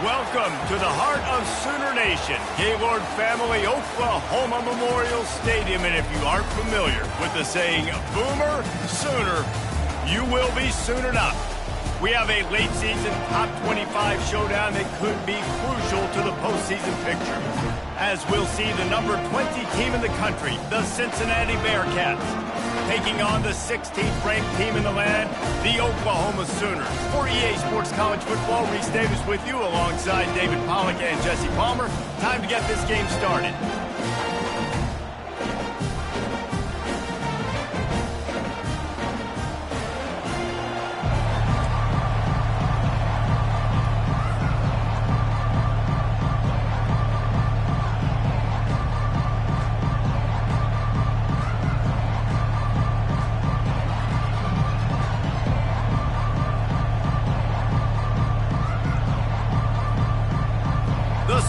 Welcome to the heart of Sooner Nation, Gaylord Family Oklahoma Memorial Stadium. And if you aren't familiar with the saying, Boomer Sooner, you will be soonered up. We have a late season top 25 showdown that could be crucial to the postseason picture, as we'll see the number 20 team in the country, the Cincinnati Bearcats, taking on the 16th ranked team in the land, the Oklahoma Sooners. For EA Sports College Football, Reese Davis with you alongside David Pollack and Jesse Palmer. Time to get this game started.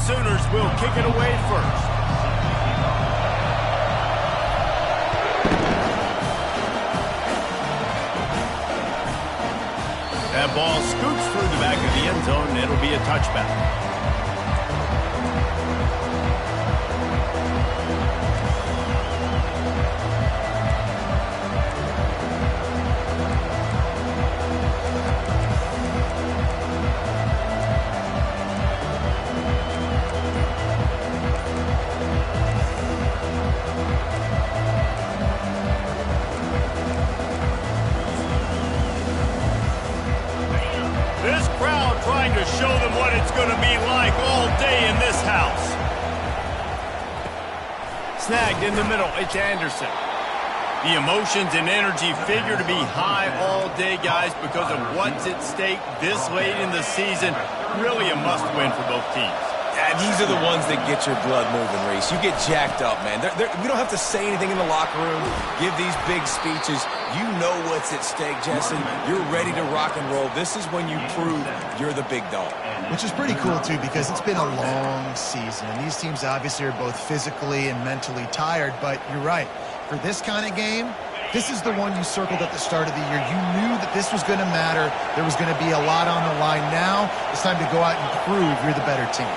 Sooners will kick it away first. That ball scoots through the back of the end zone, and it'll be a touchback. This crowd trying to show them what it's going to be like all day in this house. Snagged in the middle, it's Anderson. The emotions and energy figure to be high all day, guys, because of what's at stake this late in the season. Really a must-win for both teams. Yeah, these are the ones that get your blood moving, Reese. You get jacked up, man. We don't have to say anything in the locker room, give these big speeches. You know what's at stake, Jesse. You're ready to rock and roll. This is when you prove you're the big dog. Which is pretty cool, too, because it's been a long season. And these teams obviously are both physically and mentally tired. But you're right. For this kind of game, this is the one you circled at the start of the year. You knew that this was going to matter. There was going to be a lot on the line. Now it's time to go out and prove you're the better team.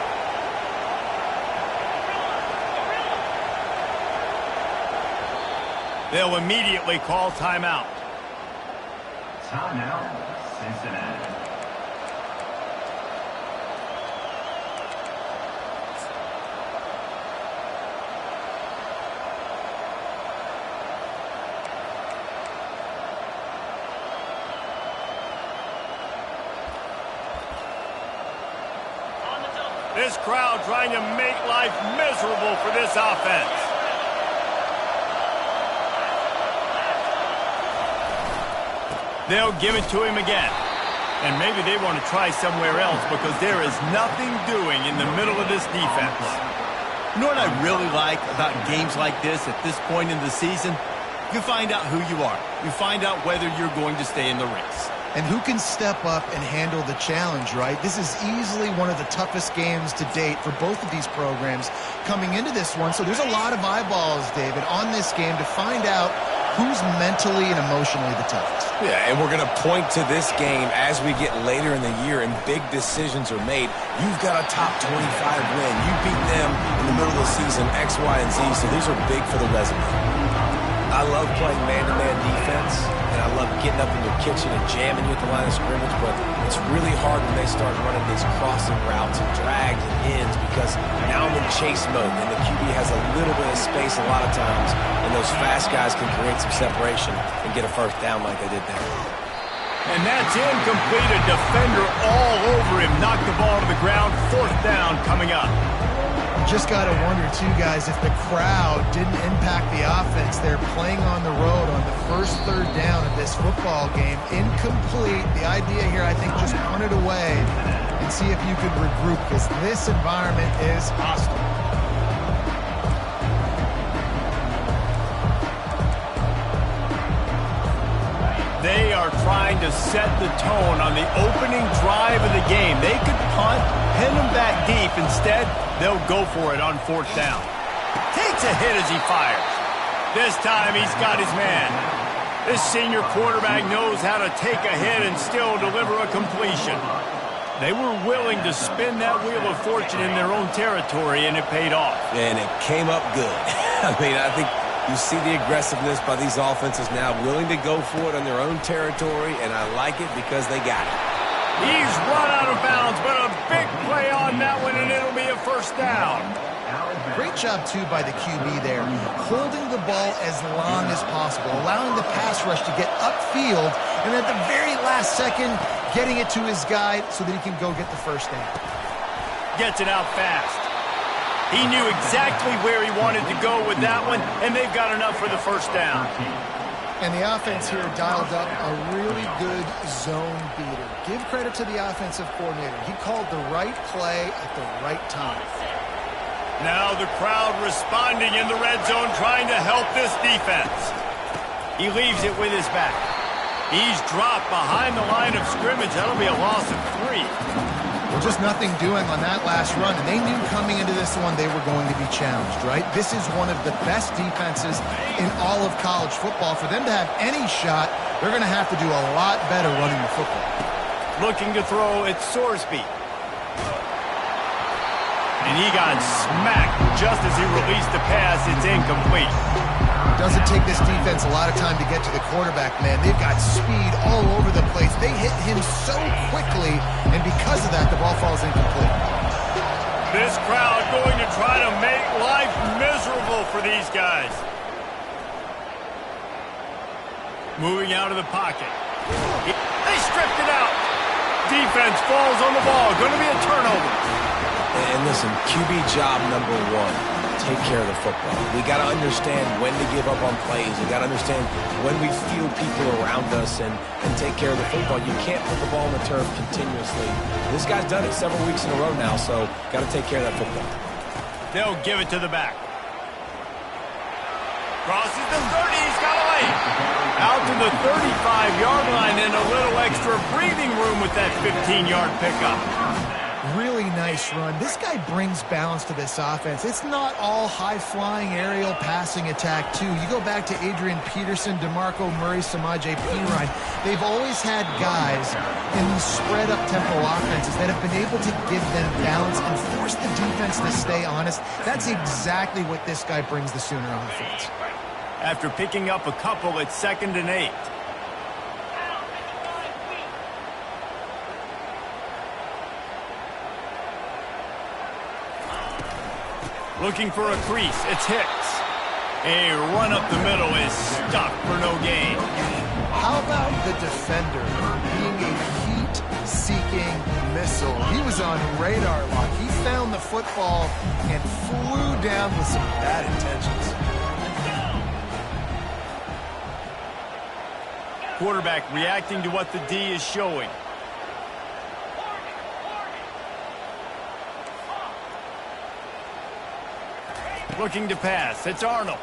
They'll immediately call timeout. Timeout, Cincinnati. This crowd trying to make life miserable for this offense. They'll give it to him again. And maybe they want to try somewhere else because there is nothing doing in the middle of this defense. You know what I really like about games like this at this point in the season? You find out who you are. You find out whether you're going to stay in the race. And who can step up and handle the challenge, right? This is easily one of the toughest games to date for both of these programs coming into this one. So there's a lot of eyeballs, David, on this game to find out who's mentally and emotionally the toughest. Yeah, and we're going to point to this game as we get later in the year and big decisions are made. You've got a top 25 win. You beat them in the middle of the season, X, Y, and Z, so these are big for the resume. I love playing man-to-man defense, and I love getting up in your kitchen and jamming you at the line of scrimmage, but it's really hard when they start running these crossing routes and drags and ends because now I'm in chase mode, and the QB has a little bit of space a lot of times, and those fast guys can create some separation and get a first down like they did there. And that's incomplete. A defender all over him. Knocked the ball to the ground. Fourth down coming up. Just got to wonder, too, guys, if the crowd didn't impact the offense. They're playing on the road on the first third down of this football game. Incomplete. The idea here, I think, just punt it away and see if you could regroup because this environment is hostile. They are trying to set the tone on the opening drive of the game. They could punt, pin them back deep. Instead, they'll go for it on fourth down. Takes a hit as he fires. This time he's got his man. This senior quarterback knows how to take a hit and still deliver a completion. They were willing to spin that wheel of fortune in their own territory, and it paid off. And it came up good. I mean, I think you see the aggressiveness by these offenses now, willing to go for it on their own territory, and I like it because they got it. He's run out of bounds, but a big play on that one, and it'll be a first down. Great job, too, by the QB there, holding the ball as long as possible, allowing the pass rush to get upfield, and at the very last second, getting it to his guy so that he can go get the first down. Gets it out fast. He knew exactly where he wanted to go with that one, and they've got enough for the first down. And the offense here dialed up a really good zone beater. Give credit to the offensive coordinator. He called the right play at the right time. Now the crowd responding in the red zone, trying to help this defense. He leaves it with his back. He's dropped behind the line of scrimmage. That'll be a loss of 3. Well, just nothing doing on that last run, and they knew coming into this one they were going to be challenged, right? This is one of the best defenses in all of college football. For them to have any shot, they're going to have to do a lot better running the football. Looking to throw at Sorsby. And he got smacked just as he released the pass. It's incomplete. Doesn't take this defense a lot of time to get to the quarterback, man. They've got speed all over the place. They hit him so quickly, and because of that, the ball falls incomplete. This crowd going to try to make life miserable for these guys. Moving out of the pocket. They stripped it out. Defense falls on the ball. Going to be a turnover. And listen, QB job number 1. Take care of the football. We got to understand when to give up on plays. We got to understand when we feel people around us and take care of the football. You can't put the ball on the turf continuously. This guy's done it several weeks in a row now, so got to take care of that football. They'll give it to the back. Crosses the 30. He's got a lane. Out to the 35-yard line and a little extra breathing room with that 15-yard pickup. Really nice run. This guy brings balance to this offense. It's not all high-flying aerial passing attack, too. You go back to Adrian Peterson, DeMarco Murray, Samaje Perine. They've always had guys in these spread-up tempo offenses that have been able to give them balance and force the defense to stay honest. That's exactly what this guy brings the Sooner offense. After picking up a couple, it's 2nd and 8. Looking for a crease. It's Hicks. A run up the middle is stopped for no gain. How about the defender being a heat-seeking missile? He was on radar lock. He found the football and flew down with some bad intentions. Quarterback reacting to what the D is showing. Looking to pass. It's Arnold.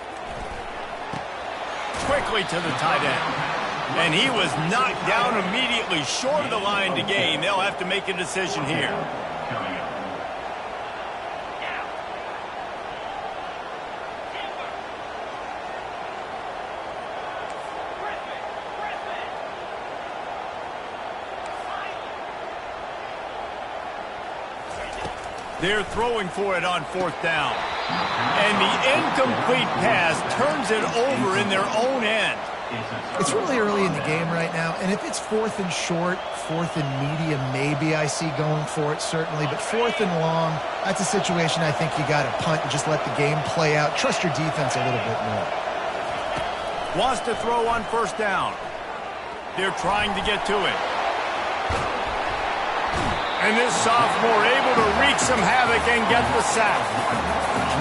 Quickly to the tight end. And he was knocked down immediately short of the line to gain. They'll have to make a decision here. They're throwing for it on 4th down. And the incomplete pass turns it over in their own end. It's really early in the game right now, and if it's 4th and short, 4th and medium, maybe I see going for it, certainly. But 4th and long, that's a situation I think you got to punt and just let the game play out. Trust your defense a little bit more. Wants to throw on 1st down. They're trying to get to it. And this sophomore able to wreak some havoc and get the sack.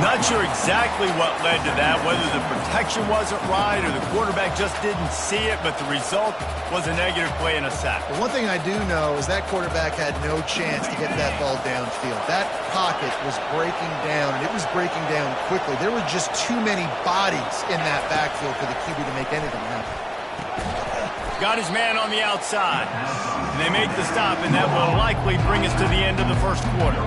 Not sure exactly what led to that, whether the protection wasn't right or the quarterback just didn't see it, but the result was a negative play and a sack. But one thing I do know is that quarterback had no chance to get that ball downfield. That pocket was breaking down, and it was breaking down quickly. There were just too many bodies in that backfield for the QB to make anything happen. Got his man on the outside. And they make the stop, and that will likely bring us to the end of the first quarter.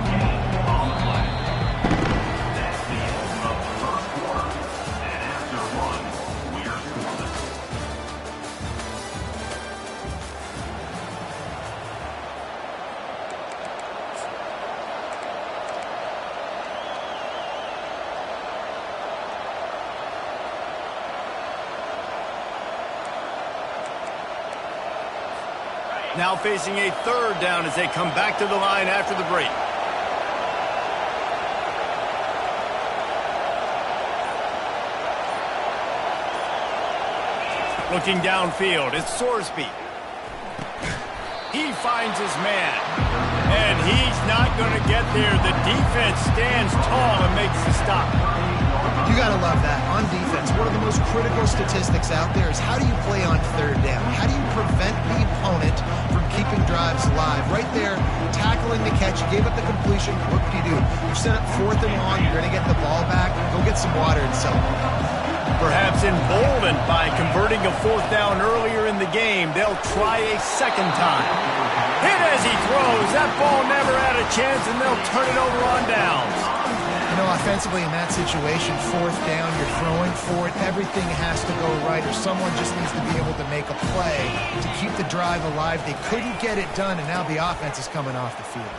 Now facing a third down as they come back to the line after the break. Looking downfield, it's Sorsby. He finds his man. And he's not going to get there. The defense stands tall and makes the stop. You got to love that. On defense, one of the most critical statistics out there is how do you play on third down? How do you prevent the opponent from keeping drives alive? Right there, tackling the catch. You gave up the completion. What do? You set up fourth and long. You're going to get the ball back. Go get some water and celebrate. Perhaps emboldened by converting a fourth down earlier in the game, they'll try a second time. Hit as he throws. That ball never had a chance, and they'll turn it over on downs. You know, offensively in that situation, fourth down, you're throwing for it. Everything has to go right, or someone just needs to be able to make a play to keep the drive alive. They couldn't get it done, and now the offense is coming off the field.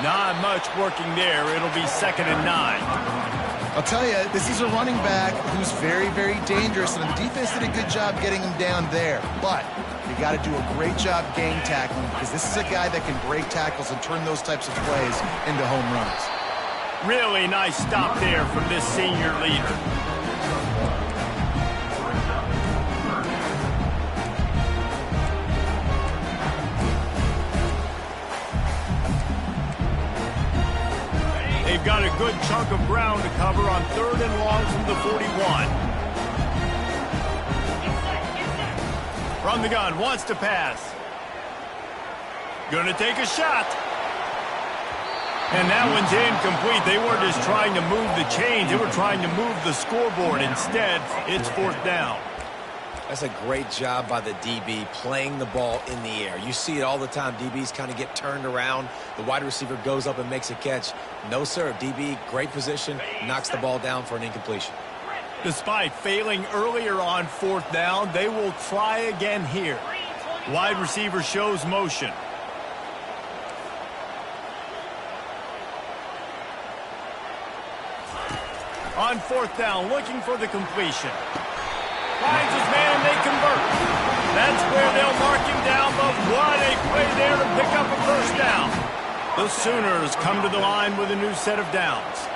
Not much working there. It'll be 2nd and 9. I'll tell you, this is a running back who's very, very dangerous, and the defense did a good job getting him down there. But you got to do a great job game tackling, because this is a guy that can break tackles and turn those types of plays into home runs. Really nice stop there from this senior leader. They've got a good chunk of ground to cover on 3rd and long from the 41. From the gun, wants to pass. Gonna take a shot. And that one's incomplete. They weren't just trying to move the chains. They were trying to move the scoreboard. Instead, it's 4th down. That's a great job by the DB playing the ball in the air. You see it all the time. DBs kind of get turned around. The wide receiver goes up and makes a catch. No, sir. DB, great position, knocks the ball down for an incompletion. Despite failing earlier on 4th down, they will try again here. Wide receiver shows motion. On 4th down, looking for the completion. Finds his man and they convert. That's where they'll mark him down, but what a play there to pick up a first down. The Sooners come to the line with a new set of downs.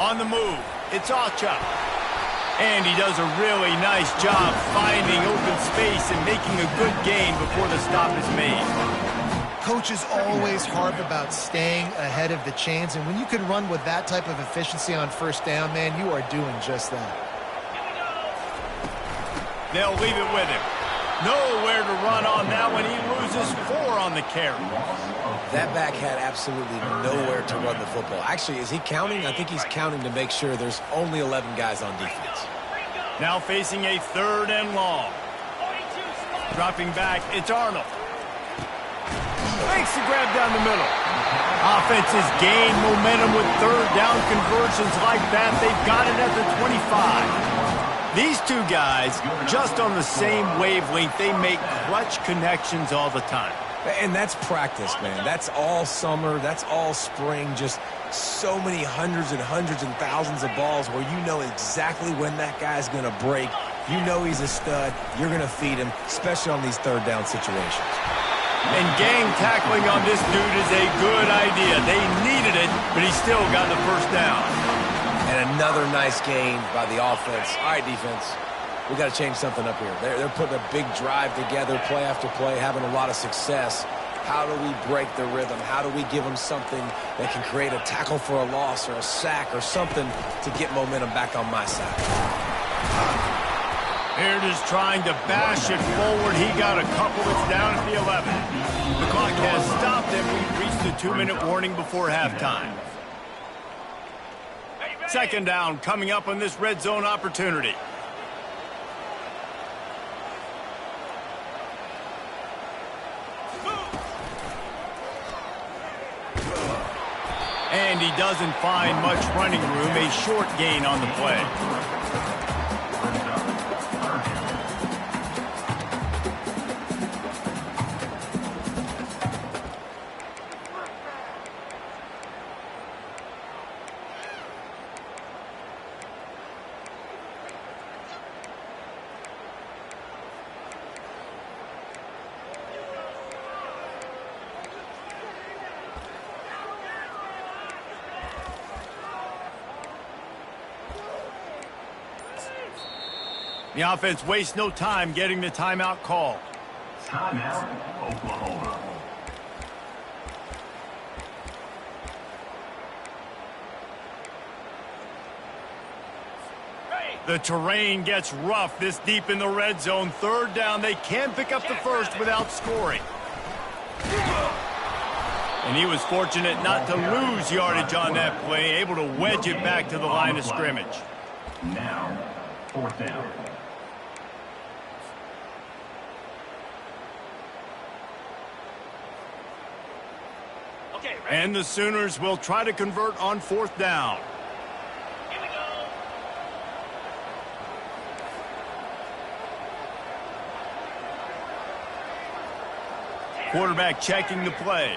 On the move, it's Acha. And he does a really nice job finding open space and making a good gain before the stop is made. Coaches always harp about staying ahead of the chains, and when you can run with that type of efficiency on first down, man, you are doing just that. They'll leave it with him. Nowhere to run on that one. He loses 4 on the carry. That back had absolutely nowhere to run the football. Actually, is he counting? I think he's counting to make sure there's only 11 guys on defense. Now facing a 3rd and long. Dropping back, it's Arnold. Makes the grab down the middle. Offenses gain momentum with 3rd down conversions like that. They've got it at the 25. These two guys, just on the same wavelength, they make clutch connections all the time. And that's practice, man. That's all summer. That's all spring. Just so many hundreds and thousands of balls where you know exactly when that guy's going to break. You know he's a stud. You're going to feed him, especially on these 3rd down situations. And gang tackling on this dude is a good idea. They needed it, but he still got the first down. And another nice gain by the offense. All right, defense, we got to change something up here. They're putting a big drive together, play after play, having a lot of success. How do we break the rhythm? How do we give them something that can create a tackle for a loss or a sack or something to get momentum back on my side? Here just trying to bash it forward. He got a couple. It's down at the 11. The clock has stopped, and we've reached the 2-minute warning before halftime. 2nd down coming up on this red zone opportunity. And he doesn't find much running room. A short gain on the play. The offense wastes no time getting the timeout call. Timeout, Oklahoma. The terrain gets rough this deep in the red zone. Third down, they can pick up the first without scoring. And he was fortunate not to lose yardage on that play, able to wedge it back to the line of scrimmage. Now, fourth down. And the Sooners will try to convert on fourth down. Here we go. Quarterback checking the play.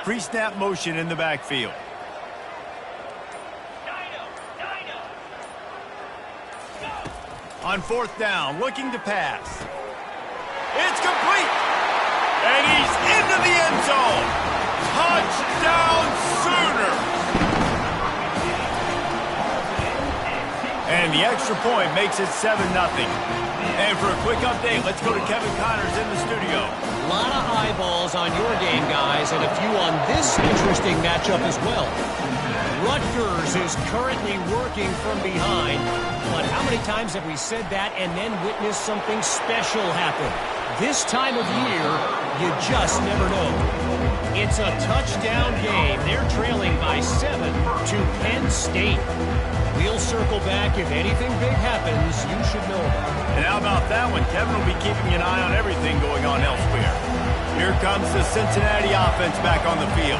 Pre-snap motion in the backfield. On fourth down, looking to pass. It's complete! And he's into the end zone! Touchdown, Sooner! And the extra point makes it 7-0. And for a quick update, let's go to Kevin Connors in the studio. A lot of eyeballs on your game, guys, and a few on this interesting matchup as well. Rutgers is currently working from behind, but how many times have we said that and then witnessed something special happen? This time of year, you just never know. It's a touchdown game. They're trailing by 7 to Penn State. We'll circle back if anything big happens you should know about. And how about that one? Kevin will be keeping an eye on everything going on elsewhere. Here comes the Cincinnati offense back on the field.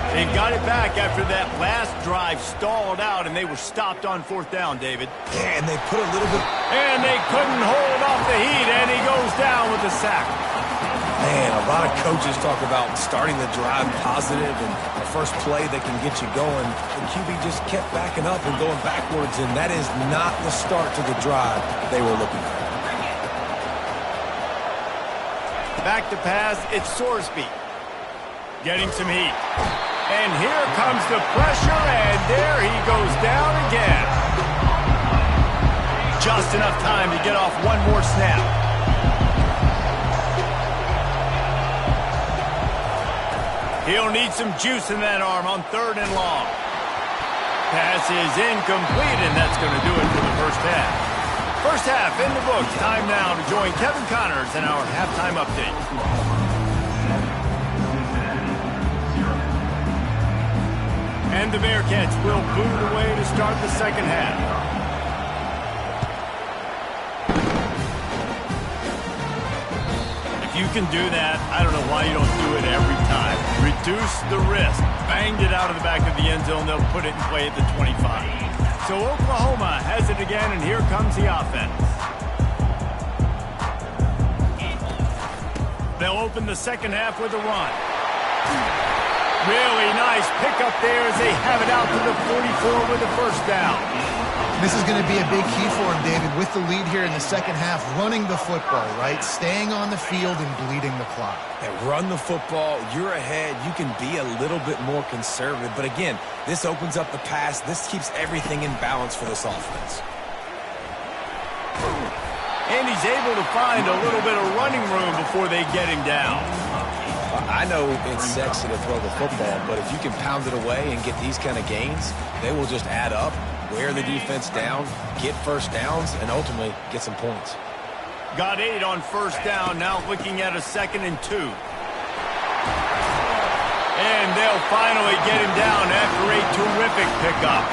They've got it back after that last drive stalled out, and they were stopped on fourth down, David. Yeah, and they put a little bit... And they couldn't hold off the heat, and he goes down with the sack. Man, a lot of coaches talk about starting the drive positive and the first play that can get you going. The QB just kept backing up and going backwards, and that is not the start to the drive they were looking for. Back to pass, it's Sorsby. Getting some heat. And here comes the pressure, and there he goes down again. Just enough time to get off one more snap. He'll need some juice in that arm on third and long. Pass is incomplete, and that's going to do it for the first half. First half in the books. Time now to join Kevin Connors in our halftime update. And the Bearcats will boot it away to start the second half. If you can do that, I don't know why you don't do it every time. Reduce the risk. Banged it out of the back of the end zone. They'll put it in play at the 25. So Oklahoma has it again, and here comes the offense. They'll open the second half with a run. Really nice pickup there as they have it out to the 44 with the first down. This is going to be a big key for him, David, with the lead here in the second half, running the football, right? Staying on the field and bleeding the clock. And run the football, you're ahead, you can be a little bit more conservative. But again, this opens up the pass. This keeps everything in balance for this offense. And he's able to find a little bit of running room before they get him down. I know it's sexy to throw the football, but if you can pound it away and get these kind of gains, they will just add up, wear the defense down, get first downs, and ultimately get some points. Got 8 on first down, now looking at a 2nd and 2. And they'll finally get him down after a terrific pickup.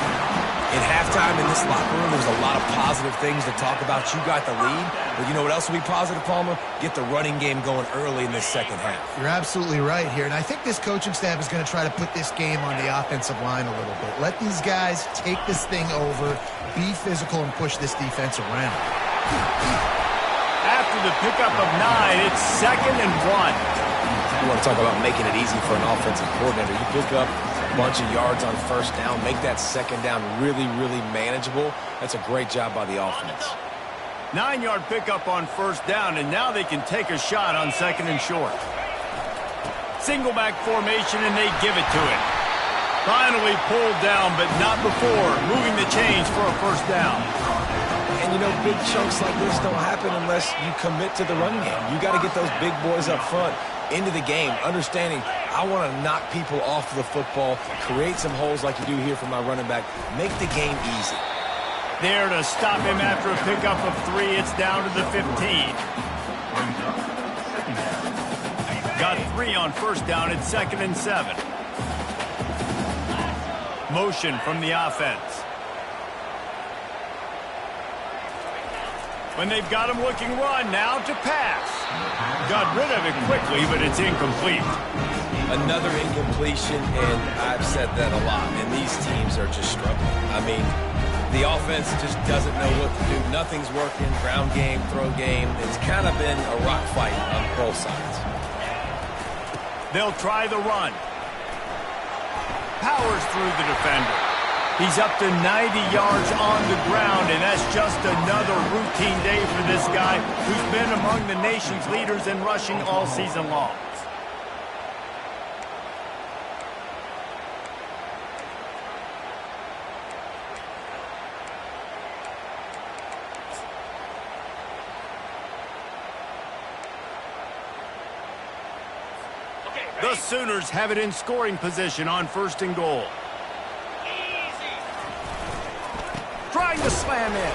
In halftime in this locker room, there's a lot of positive things to talk about. You got the lead, but you know what else will be positive, Palmer? Get the running game going early in this second half. You're absolutely right here, and I think this coaching staff is going to try to put this game on the offensive line a little bit. Let these guys take this thing over, be physical, and push this defense around. After the pickup of 9, it's 2nd and 1. You want to talk about making it easy for an offensive coordinator. You pick up a bunch of yards on first down, make that second down really, really manageable. That's a great job by the offense. 9-yard pickup on first down, and now they can take a shot on 2nd and short. Single back formation, and they give it to him. Finally pulled down, but not before moving the chains for a first down. And, you know, big chunks like this don't happen unless you commit to the run game. You got to get those big boys up front into the game, understanding I want to knock people off of the football, create some holes like you do here for my running back, make the game easy. There to stop him after a pickup of 3. It's down to the 15. Got 3 on first down. It's 2nd and 7. Motion from the offense. When they've got him looking run, now to pass. Got rid of it quickly, but it's incomplete. Another incompletion, and I've said that a lot, and these teams are just struggling. I mean, the offense just doesn't know what to do. Nothing's working. Ground game, throw game. It's kind of been a rock fight on both sides. They'll try the run. Powers through the defender. He's up to 90 yards on the ground, and that's just another routine day for this guy who's been among the nation's leaders in rushing all season long. The Sooners have it in scoring position on 1st and goal. Trying to slam in.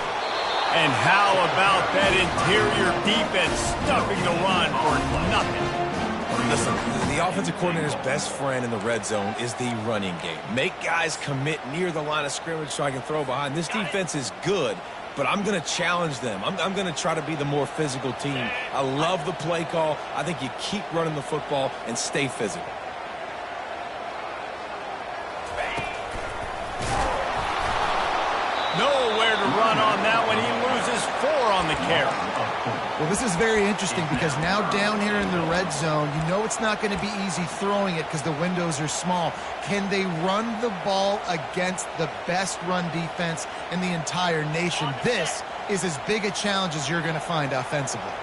And how about that interior defense stuffing the run for nothing? Listen, the offensive coordinator's best friend in the red zone is the running game. Make guys commit near the line of scrimmage so I can throw behind. This defense is good, but I'm going to challenge them. I'm going to try to be the more physical team. I love the play call. I think you keep running the football and stay physical. Nowhere to run on that one. He loses 4 on the carry. Well, this is very interesting because now down here in the red zone, you know it's not going to be easy throwing it because the windows are small. Can they run the ball against the best run defense in the entire nation? This is as big a challenge as you're going to find offensively.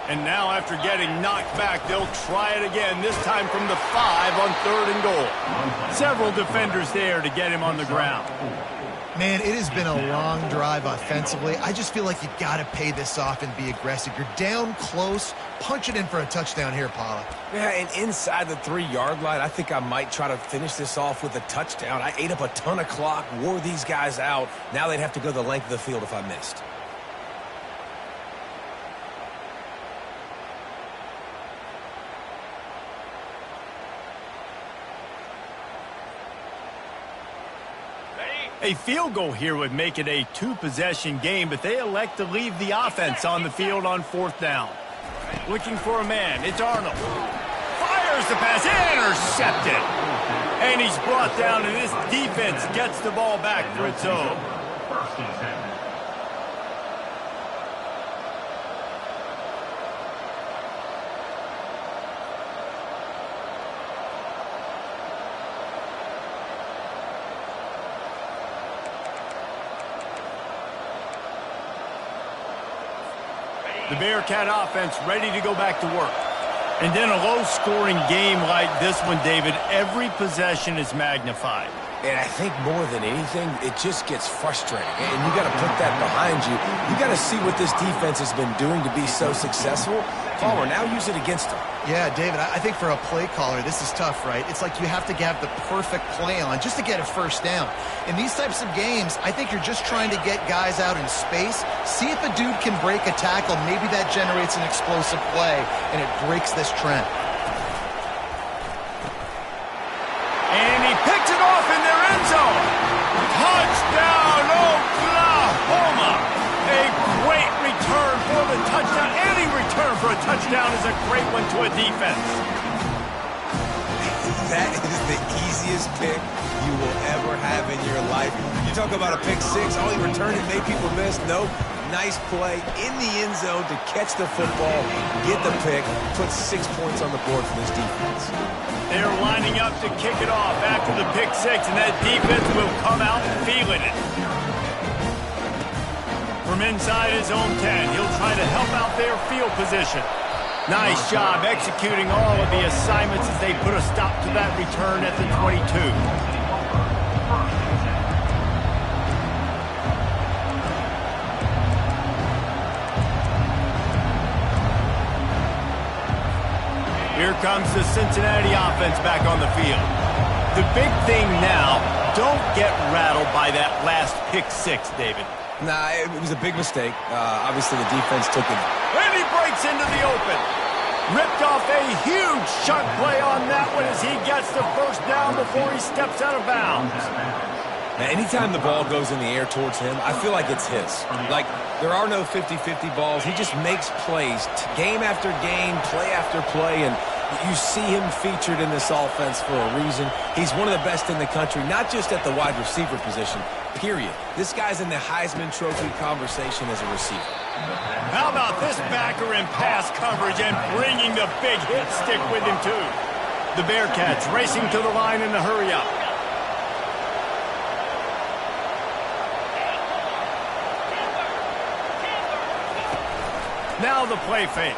And now after getting knocked back, they'll try it again, this time from the 5 on 3rd and goal. Several defenders there to get him on the ground. Man, it has been a long drive offensively. I just feel like you got to pay this off and be aggressive. You're down close. Punch it in for a touchdown here, Pollard. Yeah, and inside the 3-yard line, I think I might try to finish this off with a touchdown. I ate up a ton of clock, wore these guys out. Now they'd have to go the length of the field if I missed. A field goal here would make it a 2-possession game, but they elect to leave the offense on the field on 4th down. Looking for a man. It's Arnold. Fires the pass. Intercepted. And he's brought down, and this defense gets the ball back for its own. 1st and 10. The Bearcat offense ready to go back to work. And in a low-scoring game like this one, David, every possession is magnified. And I think more than anything, it just gets frustrating. And you got to put that behind you. You got to see what this defense has been doing to be so successful. Palmer, now use it against them. Yeah, David, I think for a play caller, this is tough, right? It's like you have to have the perfect play on just to get a first down. In these types of games, I think you're just trying to get guys out in space, see if a dude can break a tackle. Maybe that generates an explosive play, and it breaks this trend. And he picked it off in their end zone. Touchdown, Oklahoma. A great return for the touchdown. Any return for a touchdown is a great one to a defense. That is the easiest pick you will ever have in your life. You talk about a pick 6, all he returned it made people miss. Nope. Nice play in the end zone to catch the football, get the pick, put 6 points on the board for this defense. They're lining up to kick it off after the pick 6, and that defense will come out feeling it. From inside his own 10, he'll try to help out their field position. Nice job executing all of the assignments as they put a stop to that return at the 22. comes the Cincinnati offense back on the field. The big thing now, don't get rattled by that last pick six, David. Nah, it was a big mistake. Obviously, the defense took it. And he breaks into the open. Ripped off a huge chunk play on that one as he gets the first down before he steps out of bounds. Now, anytime the ball goes in the air towards him, I feel like it's his. Like, there are no 50-50 balls. He just makes plays game after game, play after play, and you see him featured in this offense for a reason. He's one of the best in the country, not just at the wide receiver position, period. This guy's in the Heisman Trophy conversation as a receiver. How about this backer in pass coverage and bringing the big hit stick with him, too? The Bearcats racing to the line in the hurry-up. Now the play fake.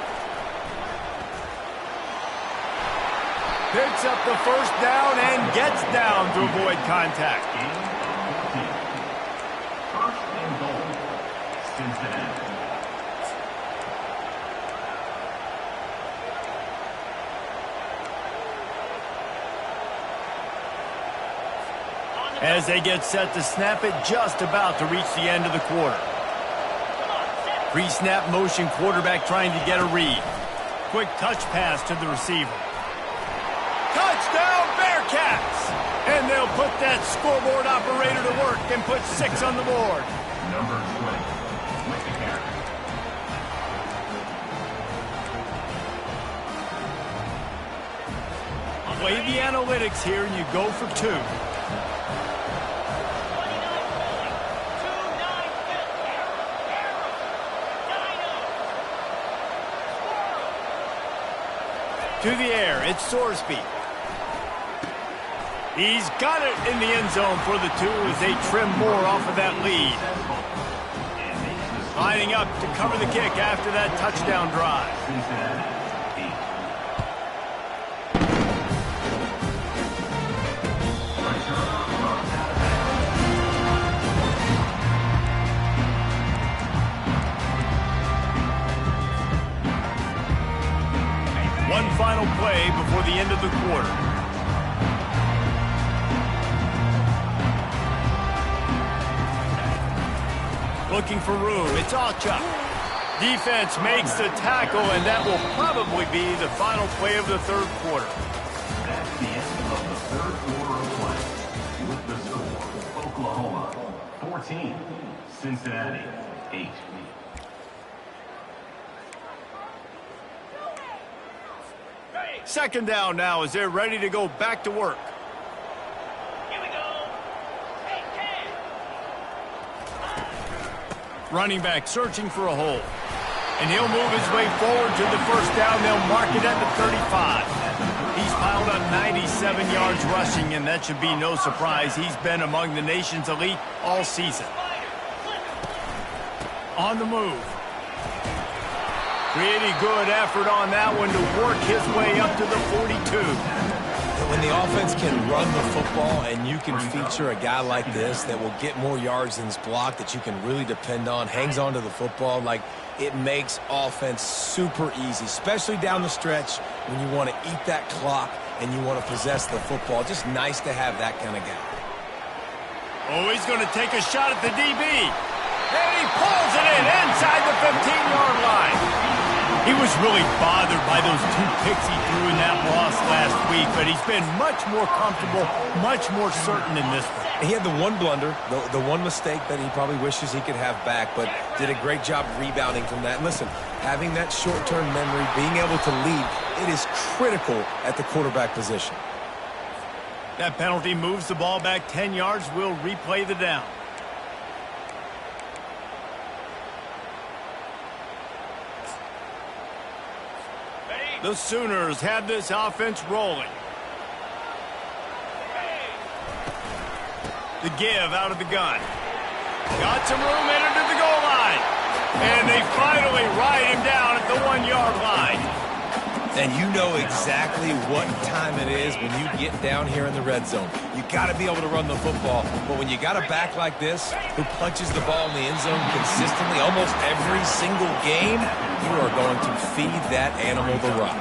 Picks up the first down and gets down to avoid contact. First and goal, Cincinnati. As they get set to snap it, just about to reach the end of the quarter. Pre-snap motion, quarterback trying to get a read. Quick touch pass to the receiver. Touchdown Bearcats! And they'll put that scoreboard operator to work and put 6 on the board. Number 20, with the carry. Play the analytics here and you go for 2. To the air, it's Sorsby. He's got it in the end zone for the 2 as they trim more off of that lead. Lining up to cover the kick after that touchdown drive. One final play before the end of the quarter. Looking for room. It's Alchuk. Defense makes the tackle, and that will probably be the final play of the third quarter. That's the end of the third quarter of play. With the score, Oklahoma 14, Cincinnati 8. Second down now as they're ready to go back to work. Here we go. Hey, 10. Running back searching for a hole. And he'll move his way forward to the first down. They'll mark it at the 35. He's piled up 97 yards rushing, and that should be no surprise. He's been among the nation's elite all season. On the move. Pretty good effort on that one to work his way up to the 42. When the offense can run the football and you can feature a guy like this that will get more yards than his block, that you can really depend on, hangs on to the football, like it makes offense super easy, especially down the stretch when you want to eat that clock and you want to possess the football. Just nice to have that kind of guy. Oh, he's going to take a shot at the DB. And he pulls it in inside the 15-yard line. He was really bothered by those 2 picks he threw in that loss last week, but he's been much more comfortable, much more certain in this one. He had the one blunder, the one mistake that he probably wishes he could have back, but did a great job rebounding from that. And listen, having that short-term memory, being able to lead, it is critical at the quarterback position. That penalty moves the ball back 10 yards. We'll replay the down. The Sooners have this offense rolling. The give out of the gun. Got some room, entered to the goal line. And they finally ride him down at the 1-yard line. And you know exactly what time it is when you get down here in the red zone. You got to be able to run the football. But when you got a back like this who punches the ball in the end zone consistently almost every single game, you are going to feed that animal the rock.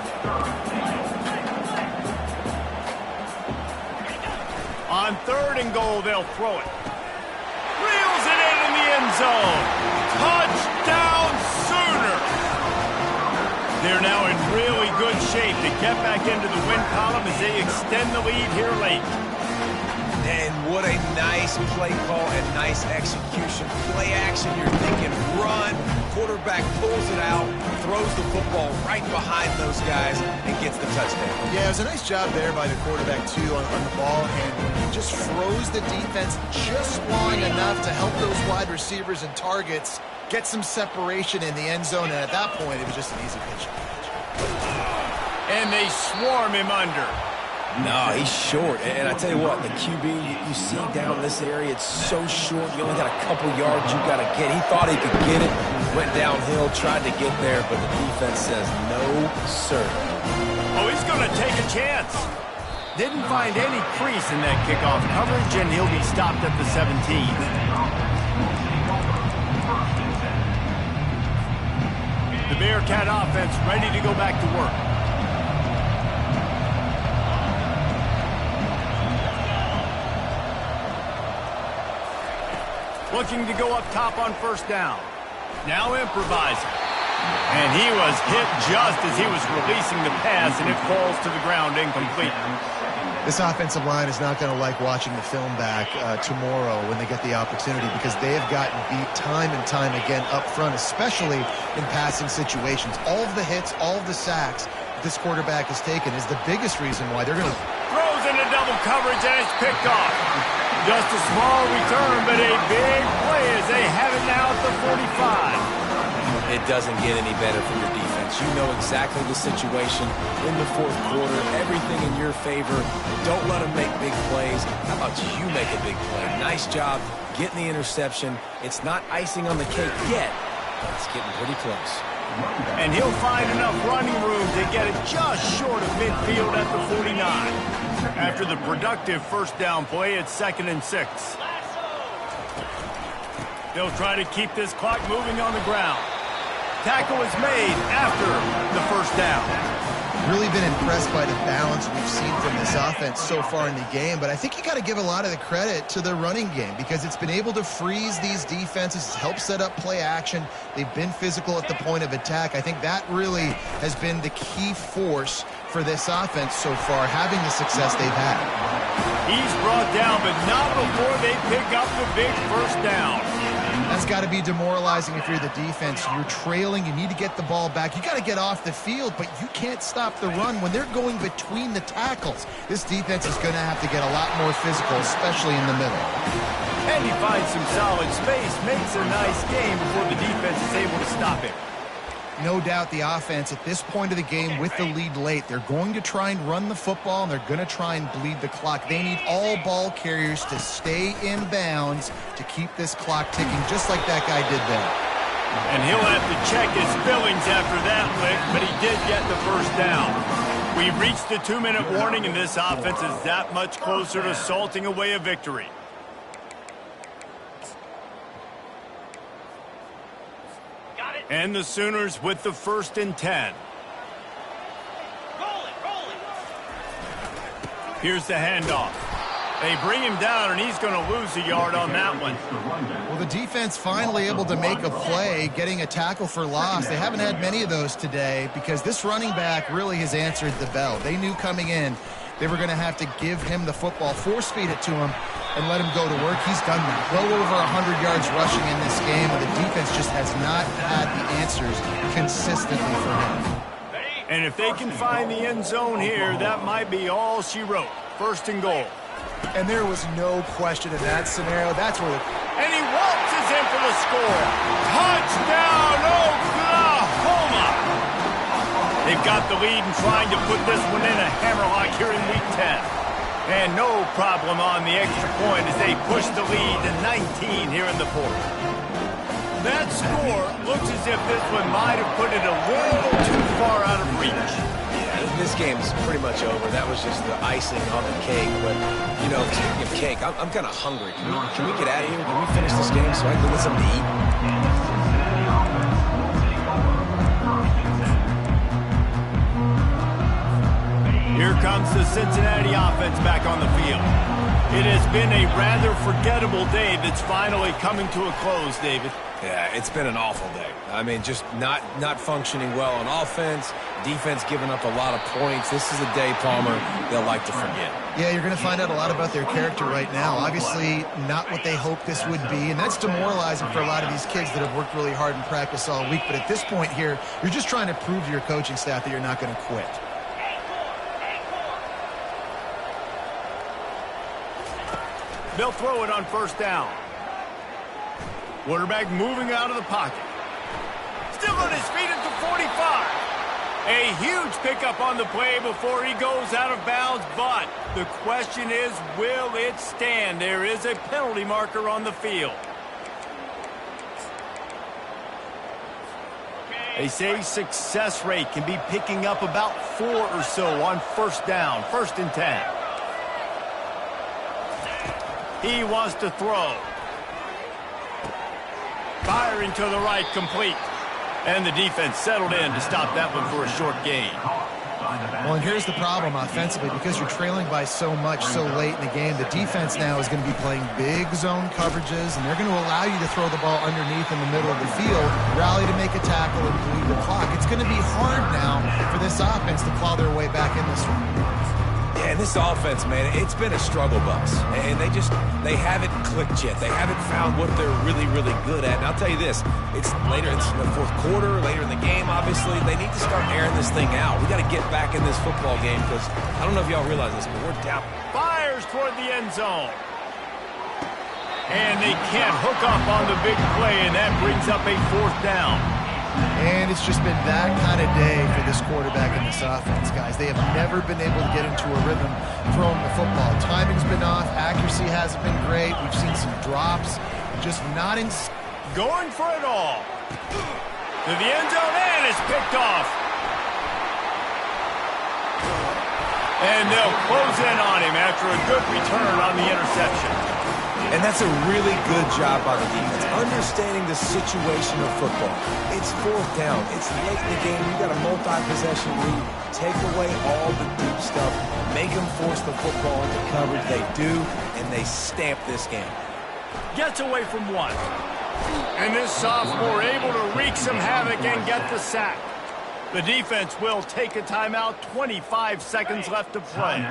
On 3rd and goal, they'll throw it. Reels it in the end zone. Touchdown, Sooner! They're now in really good shape to get back into the win column as they extend the lead here late. And what a nice play call and nice execution. Play action, you're thinking run. Quarterback pulls it out, throws the football right behind those guys, and gets the touchdown. Yeah, it was a nice job there by the quarterback, too, on the ball handling. He just froze the defense just long enough to help those wide receivers and targets get some separation in the end zone, and at that point, it was just an easy pitch. And they swarm him under. No, he's short. And I tell you what, the QB, you see down this area, it's so short. You only got a couple yards you got to get. He thought he could get it, went downhill, tried to get there, but the defense says no, sir. Oh, he's going to take a chance. Didn't find any crease in that kickoff coverage, and he'll be stopped at the 17. The Bearcat offense ready to go back to work. Looking to go up top on 1st down. Now improvising. And he was hit just as he was releasing the pass, and it falls to the ground incomplete. This offensive line is not going to like watching the film back tomorrow when they get the opportunity, because they have gotten beat time and time again up front, especially in passing situations. All of the hits, all of the sacks this quarterback has taken is the biggest reason why they're going to... Throws into double coverage, and it's picked off. Just a small return, but a big play as they have it now at the 45. It doesn't get any better for your defense. You know exactly the situation in the 4th quarter. Everything in your favor. Don't let them make big plays. How about you make a big play? Nice job getting the interception. It's not icing on the cake yet, but it's getting pretty close. And he'll find enough running room to get it just short of midfield at the 49. After the productive 1st down play, it's 2nd and 6. They'll try to keep this clock moving on the ground. Tackle is made after the 1st down. Really been impressed by the balance we've seen from this offense so far in the game, but I think you got to give a lot of the credit to the running game, because it's been able to freeze these defenses, help set up play action. They've been physical at the point of attack. I think that really has been the key force for this offense so far, having the success they've had. He's brought down, but not before they pick up the big 1st down. That's got to be demoralizing if you're the defense. You're trailing. You need to get the ball back. You got to get off the field, but you can't stop the run when they're going between the tackles. This defense is going to have to get a lot more physical, especially in the middle. And he finds some solid space, makes a nice game before the defense is able to stop him. No doubt the offense at this point of the game with the lead late, they're going to try and run the football, and they're going to try and bleed the clock. They need all ball carriers to stay in bounds to keep this clock ticking, just like that guy did there. And he'll have to check his feelings after that lick, but he did get the 1st down. We've reached the 2-minute warning, and this offense is that much closer to salting away a victory. And the Sooners with the 1st and 10. Roll it. Here's the handoff. They bring him down, and he's going to lose a yard on that one. Well, the defense finally able to make a play, getting a tackle for loss. They haven't had many of those today because this running back really has answered the bell. They knew coming in they were going to have to give him the football, force-feed it to him, and let him go to work. He's done that. Well over 100 yards rushing in this game, and the defense just has not had the answers consistently for him. And if they can find the end zone here, that might be all she wrote. 1st and goal. And there was no question in that scenario. That's where And he waltzes in for the score. Touchdown, Oklahoma! They've got the lead and trying to put this one in a hammerlock here in Week 10. And no problem on the extra point as they push the lead to 19 here in the 4th. That score looks as if this one might have put it a little too far out of reach. Yeah, this game's pretty much over. That was just the icing on the cake. But, you know, speaking of cake, I'm kind of hungry. Can we get out of here? Can we finish this game so I can get something to eat? Here comes the Cincinnati offense back on the field. It has been a rather forgettable day that's finally coming to a close, David. Yeah, it's been an awful day. I mean, just not functioning well on offense, defense giving up a lot of points. This is a day, Palmer, they'll like to forget. Yeah, you're going to find out a lot about their character right now. Obviously, not what they hoped this would be, and that's demoralizing for a lot of these kids that have worked really hard in practice all week. But at this point here, you're just trying to prove to your coaching staff that you're not going to quit. They'll throw it on first down. Quarterback moving out of the pocket. Still on his feet at the 45. A huge pickup on the play before he goes out of bounds, but the question is, will it stand? There is a penalty marker on the field. They say success rate can be picking up about 4 or so on first down, 1st and 10. He wants to throw. Firing to the right, complete. And the defense settled in to stop that one for a short gain. Well, and here's the problem offensively. Because you're trailing by so much so late in the game, the defense now is going to be playing big zone coverages, and they're going to allow you to throw the ball underneath in the middle of the field, rally to make a tackle, and bleed the clock. It's going to be hard now for this offense to claw their way back in this one. Yeah, and this offense, man, it's been a struggle bus. And they haven't clicked yet. They haven't found what they're really, really good at. And I'll tell you this, it's in the 4th quarter, later in the game, obviously. They need to start airing this thing out. We got to get back in this football game because I don't know if y'all realize this, but we're down. Fires toward the end zone. And they can't hook up on the big play, and that brings up a 4th down. And it's just been that kind of day for this quarterback and this offense, guys. They have never been able to get into a rhythm throwing the football. Timing's been off. Accuracy hasn't been great. We've seen some drops. Just not in... Going for it all. To the end zone, and it's picked off. And they'll close in on him after a good return on the interception. And that's a really good job by the defense, understanding the situation of football. It's 4th down. It's late in the game. You got a multi-possession lead. Take away all the deep stuff. Make them force the football into coverage. They do, and they stamp this game. Gets away from one. And this sophomore able to wreak some havoc and get the sack. The defense will take a timeout. 25 seconds left to play.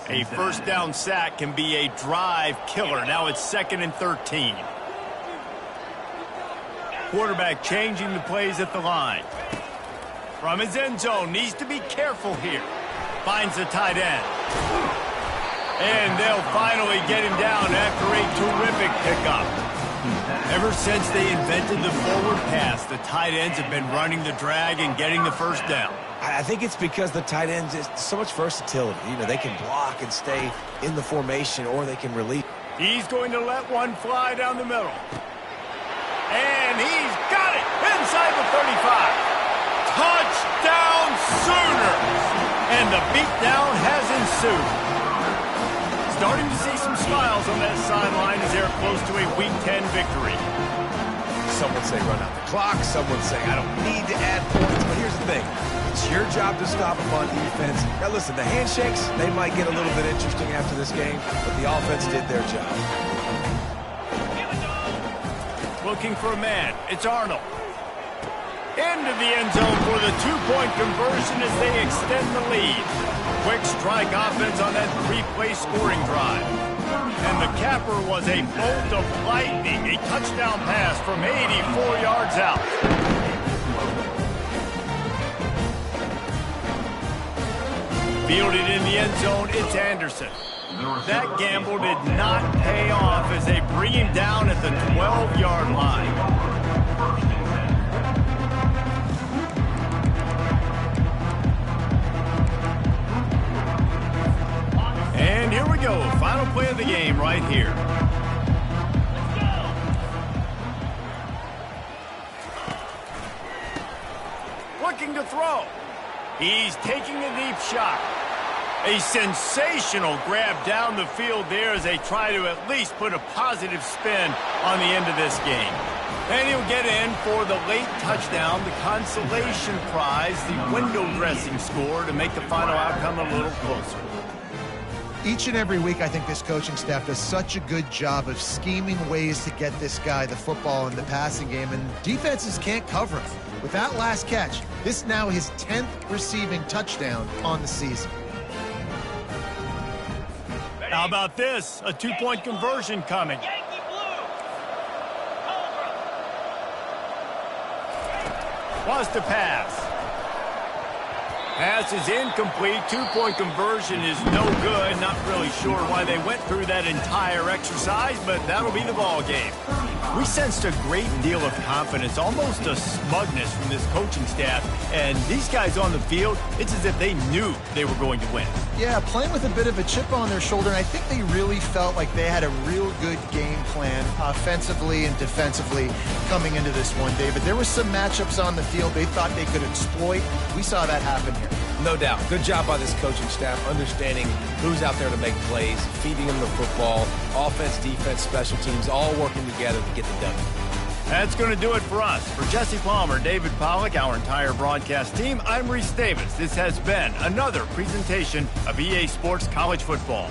A 1st down sack can be a drive killer. Now it's 2nd and 13. Quarterback changing the plays at the line. From his end zone, needs to be careful here. Finds the tight end. And they'll finally get him down after a terrific pickup. Ever since they invented the forward pass, the tight ends have been running the drag and getting the 1st down. I think it's because the tight ends, is so much versatility. You know, they can block and stay in the formation, or they can release. He's going to let one fly down the middle. And he's got it inside the 35. Touchdown Sooners! And the beatdown has ensued. Starting to see some smiles on that sideline as they're close to a Week 10 victory. Some would say run out the clock. Some would say I don't need to add points. But here's the thing. It's your job to stop them on defense. Now, listen, the handshakes, they might get a little bit interesting after this game, but the offense did their job. Looking for a man. It's Arnold. Into the end zone for the 2-point conversion as they extend the lead. Quick strike offense on that 3-play scoring drive. And the capper was a bolt of lightning, a touchdown pass from 84 yards out. Fielded in the end zone, it's Anderson. That gamble did not pay off as they bring him down at the 12-yard line. And here we go, final play of the game right here. Looking to throw. He's taking a deep shot. A sensational grab down the field there as they try to at least put a positive spin on the end of this game. And he'll get in for the late touchdown, the consolation prize, the window dressing score to make the final outcome a little closer. Each and every week, I think this coaching staff does such a good job of scheming ways to get this guy the football in the passing game, and defenses can't cover him. With that last catch, this is now his 10th receiving touchdown on the season. How about this? A two-point conversion coming. Yankee Blue. Cobra. Wants to pass. Pass is incomplete. Two-point conversion is no good. Not really sure why they went through that entire exercise, but that'll be the ball game. We sensed a great deal of confidence, almost a smugness from this coaching staff. And these guys on the field, it's as if they knew they were going to win. Yeah, playing with a bit of a chip on their shoulder, and I think they really felt like they had a real good game plan offensively and defensively coming into this one, David. There were some matchups on the field they thought they could exploit. We saw that happen here. No doubt. Good job by this coaching staff, understanding who's out there to make plays, feeding them the football, offense, defense, special teams, all working together to get the W. That's going to do it for us. For Jesse Palmer, David Pollack, our entire broadcast team, I'm Reese Davis. This has been another presentation of EA Sports College Football.